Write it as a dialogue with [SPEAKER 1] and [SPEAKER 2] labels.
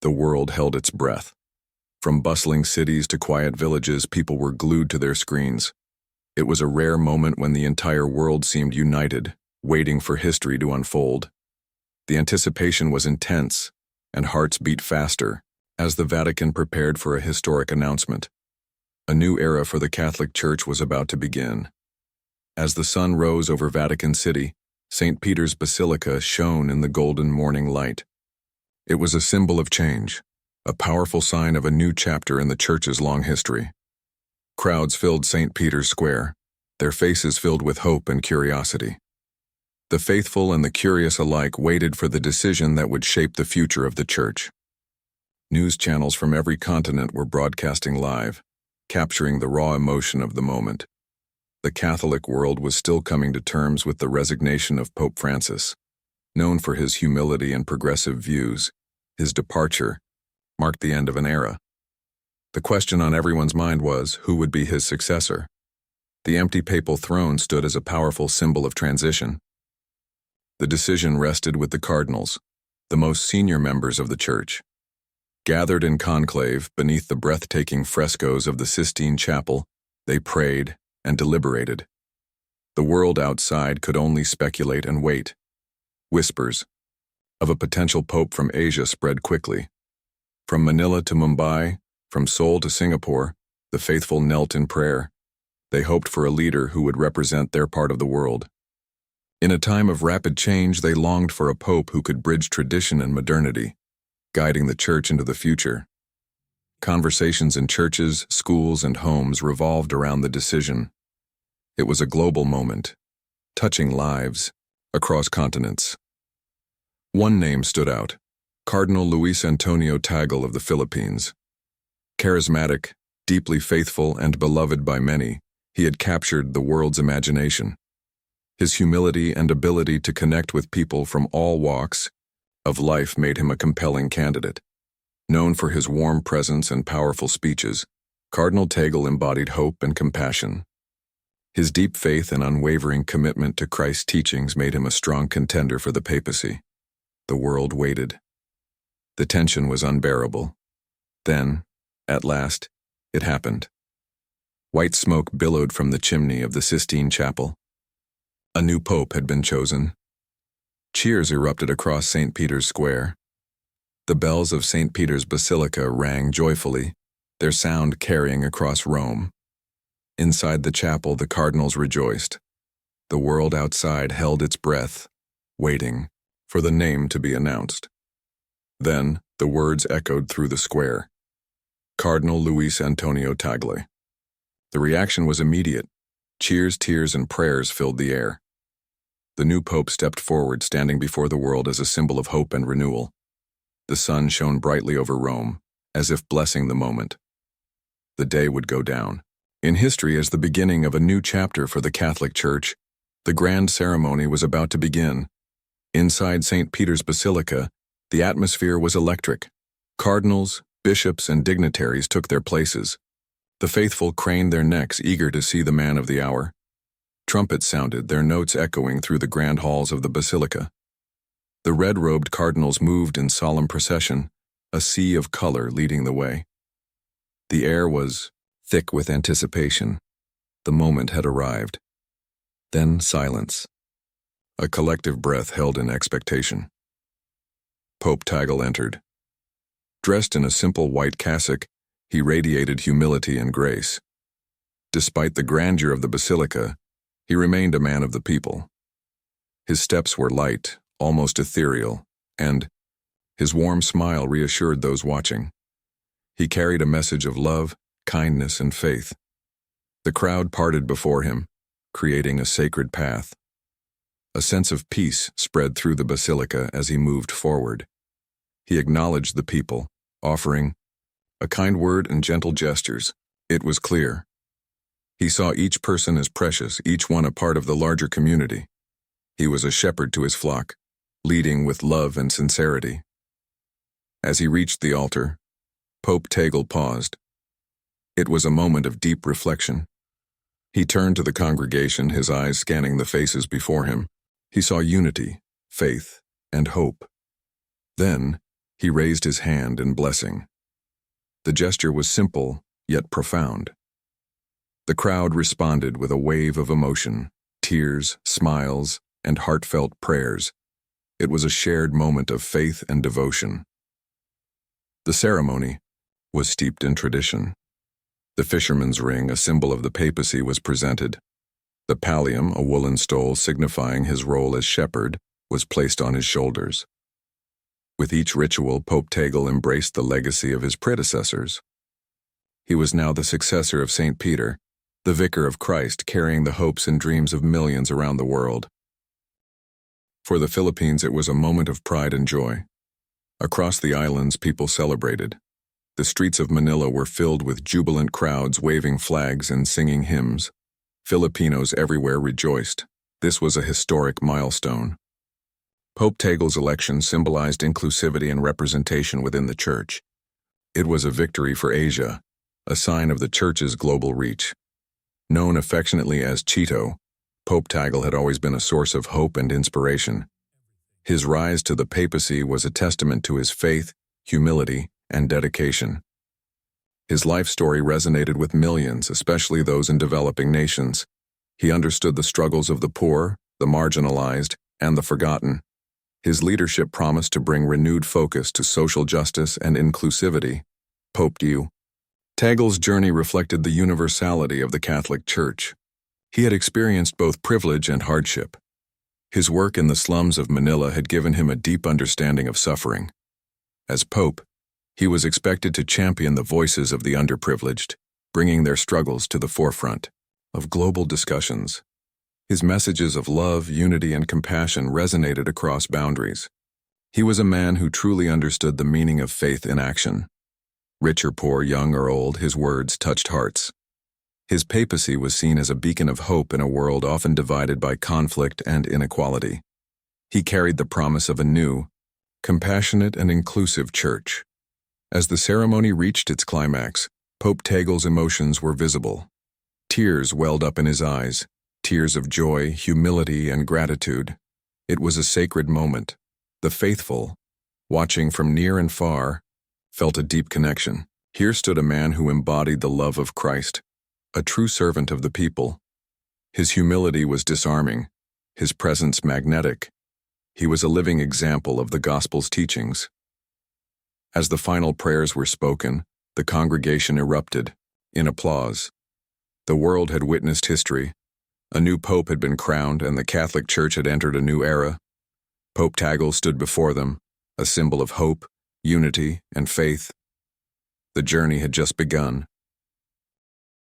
[SPEAKER 1] The world held its breath. From bustling cities to quiet villages, people were glued to their screens. It was a rare moment when the entire world seemed united, waiting for history to unfold. The anticipation was intense, and hearts beat faster as the Vatican prepared for a historic announcement. A new era for the Catholic Church was about to begin. As the sun rose over Vatican City, St. Peter's Basilica shone in the golden morning light. It was a symbol of change, a powerful sign of a new chapter in the Church's long history. Crowds filled St. Peter's Square, their faces filled with hope and curiosity. The faithful and the curious alike waited for the decision that would shape the future of the Church. News channels from every continent were broadcasting live, capturing the raw emotion of the moment. The Catholic world was still coming to terms with the resignation of Pope Francis. Known for his humility and progressive views, his departure marked the end of an era. The question on everyone's mind was, who would be his successor? The empty papal throne stood as a powerful symbol of transition. The decision rested with the cardinals, the most senior members of the Church. Gathered in conclave beneath the breathtaking frescoes of the Sistine Chapel, they prayed and deliberated. The world outside could only speculate and wait. Whispers of a potential pope from Asia spread quickly. From Manila to Mumbai, from Seoul to Singapore, the faithful knelt in prayer. They hoped for a leader who would represent their part of the world. In a time of rapid change, they longed for a pope who could bridge tradition and modernity, guiding the Church into the future. Conversations in churches, schools, and homes revolved around the decision. It was a global moment, touching lives across continents. One name stood out: Cardinal Luis Antonio Tagle of the Philippines. Charismatic, deeply faithful, and beloved by many, he had captured the world's imagination. His humility and ability to connect with people from all walks of life made him a compelling candidate. Known for his warm presence and powerful speeches, Cardinal Tagle embodied hope and compassion. His deep faith and unwavering commitment to Christ's teachings made him a strong contender for the papacy. The world waited. The tension was unbearable. Then, at last, it happened. White smoke billowed from the chimney of the Sistine Chapel. A new pope had been chosen. Cheers erupted across St. Peter's Square. The bells of St. Peter's Basilica rang joyfully, their sound carrying across Rome. Inside the chapel, the cardinals rejoiced. The world outside held its breath, waiting for the name to be announced. Then, the words echoed through the square: Cardinal Luis Antonio Tagle. The reaction was immediate. Cheers, tears, and prayers filled the air. The new pope stepped forward, standing before the world as a symbol of hope and renewal. The sun shone brightly over Rome, as if blessing the moment. The day would go down in history as the beginning of a new chapter for the Catholic Church. The grand ceremony was about to begin. Inside St. Peter's Basilica, the atmosphere was electric. Cardinals, bishops, and dignitaries took their places. The faithful craned their necks, eager to see the man of the hour. Trumpets sounded, their notes echoing through the grand halls of the basilica. The red-robed cardinals moved in solemn procession, a sea of color leading the way. The air was thick with anticipation. The moment had arrived. Then silence. A collective breath held in expectation. Pope Tagle entered. Dressed in a simple white cassock, he radiated humility and grace. Despite the grandeur of the basilica, he remained a man of the people. His steps were light, almost ethereal, and his warm smile reassured those watching. He carried a message of love, kindness, and faith. The crowd parted before him, creating a sacred path. A sense of peace spread through the basilica as he moved forward. He acknowledged the people, offering a kind word and gentle gestures. It was clear. He saw each person as precious, each one a part of the larger community. He was a shepherd to his flock, leading with love and sincerity. As he reached the altar, Pope Tagle paused. It was a moment of deep reflection. He turned to the congregation, his eyes scanning the faces before him. He saw unity, faith, and hope. Then, He raised his hand in blessing. The gesture was simple, yet profound. The crowd responded with a wave of emotion, tears, smiles, and heartfelt prayers. It was a shared moment of faith and devotion. The ceremony was steeped in tradition. The fisherman's ring, a symbol of the papacy, was presented. The pallium, a woolen stole signifying his role as shepherd, was placed on his shoulders. With each ritual, Pope Tagle embraced the legacy of his predecessors. He was now the successor of St. Peter, the vicar of Christ, carrying the hopes and dreams of millions around the world. For the Philippines, it was a moment of pride and joy. Across the islands, people celebrated. The streets of Manila were filled with jubilant crowds waving flags and singing hymns. Filipinos everywhere rejoiced. This was a historic milestone. Pope Tagle's election symbolized inclusivity and representation within the Church. It was a victory for Asia, a sign of the Church's global reach. Known affectionately as Chito, Pope Tagle had always been a source of hope and inspiration. His rise to the papacy was a testament to his faith, humility, and dedication. His life story resonated with millions, especially those in developing nations. He understood the struggles of the poor, the marginalized, and the forgotten. His leadership promised to bring renewed focus to social justice and inclusivity. Pope Tagle's journey reflected the universality of the Catholic Church. He had experienced both privilege and hardship. His work in the slums of Manila had given him a deep understanding of suffering. As Pope, he was expected to champion the voices of the underprivileged, bringing their struggles to the forefront of global discussions. His messages of love, unity, and compassion resonated across boundaries. He was a man who truly understood the meaning of faith in action. Rich or poor, young or old, his words touched hearts. His papacy was seen as a beacon of hope in a world often divided by conflict and inequality. He carried the promise of a new, compassionate, and inclusive church. As the ceremony reached its climax, Pope Tagle's emotions were visible. Tears welled up in his eyes, tears of joy, humility, and gratitude. It was a sacred moment. The faithful, watching from near and far, felt a deep connection. Here stood a man who embodied the love of Christ, a true servant of the people. His humility was disarming, his presence magnetic. He was a living example of the gospel's teachings. As the final prayers were spoken, the congregation erupted in applause. The world had witnessed history. A new pope had been crowned, and the Catholic Church had entered a new era. Pope Tagle stood before them, a symbol of hope, unity, and faith. The journey had just begun.